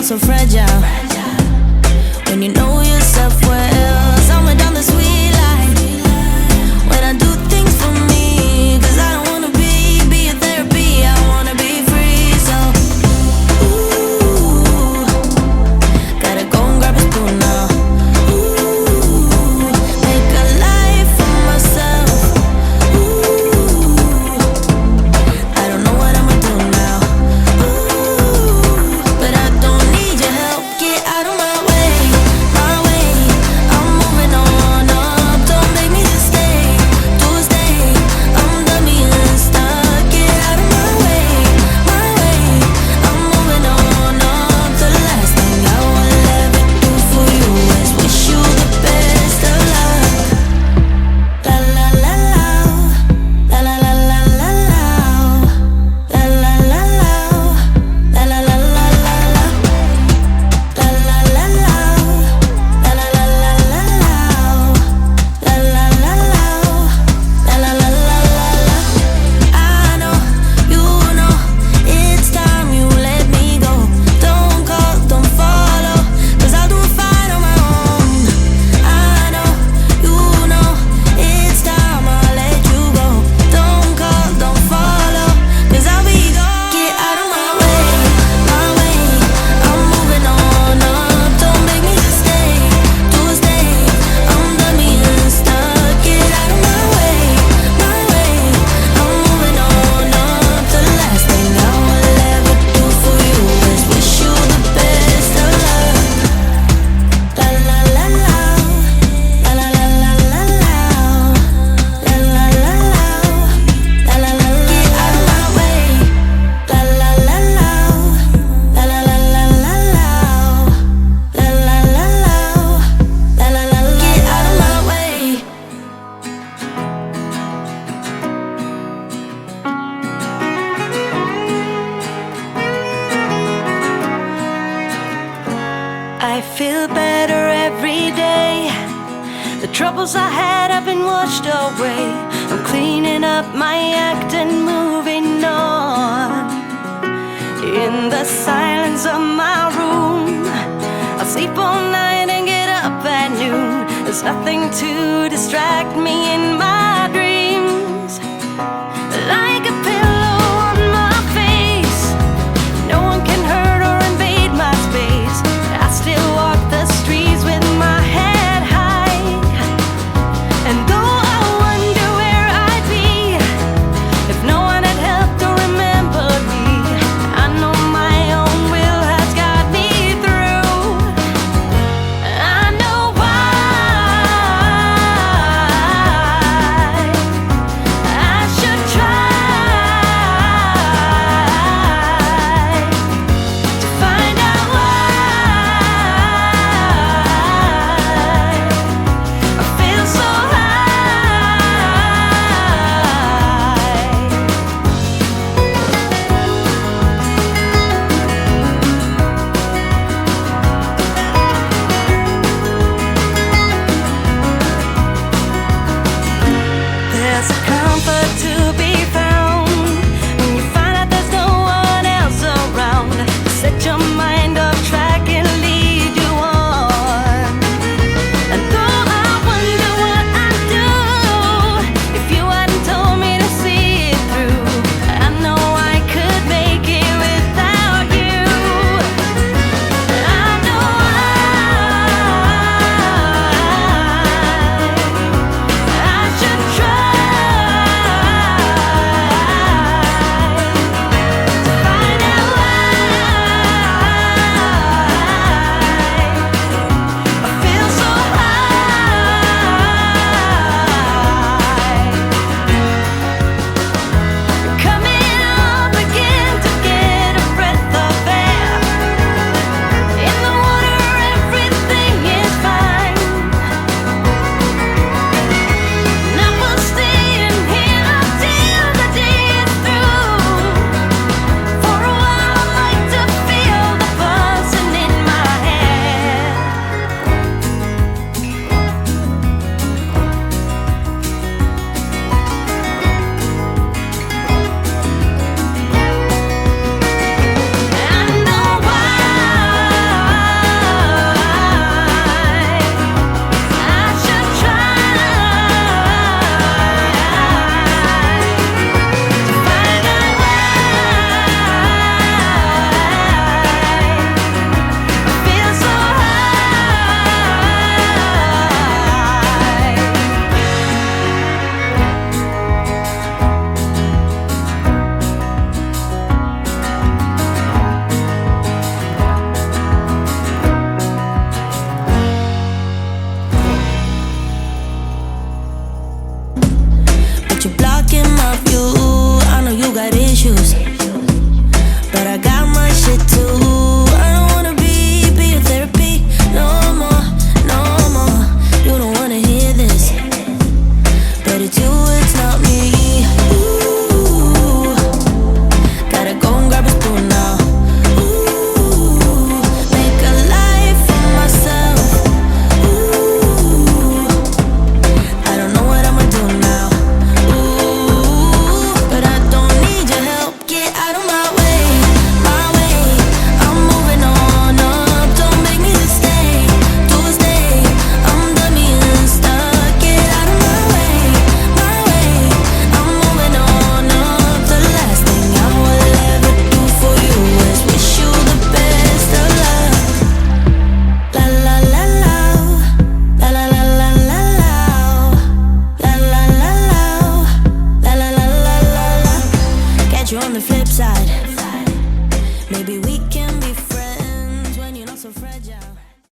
so fragile. When you know yourself well, somewhere down the sweet line. When I do things for me, 'cause I don't wanna be a therapy, I wanna be free. So, ooh, gotta go and grab a spoon now. Ooh, make a life for myself. Ooh, I don't know what I'ma do now. Ooh, but I don't need your help. Get out of my way, my way. I'm moving on up. Don't make me just stay, to stay. I'm done being stuck. Get out of my way, my way. I'm moving on up. The last thing I will ever do for you is wish you the best of luck. La la la la, la la la la la la, la la la la, la la la la la la, la la la la, la la la la la, la la la la, la la la la. I know, you know, it's time you let me go. Don't call, don't follow, 'cause I'll do fine on my own. I know, you know, it's time I let you go. Don't call, don't follow, 'cause I'll be gone. Get out of my way, my way. I'm moving on up. Don't make me just stay, to stay. I'm done being stuck. Get out of my way, my way. I'm moving on up. The last thing I will ever do for you is wish you the best of luck. La la la la, la la la la la la, la la la la, la la la. Get out of my way, la la la la, la la la la la la, la la la la, la la la. Get out of my way. I feel better every day. The troubles I had have been washed away. I'm cleaning up my act and moving on. In the silence of my room, I'll sleep all night and get up at noon. There's nothing to distract me in my dreams. Like a pillow on my face, no one can hurt or invade my space. I still walk the streets with my head high. And though I wonder where I'd be if no one had helped or remembered me, I know my own will has got me through. I know why. so fragile.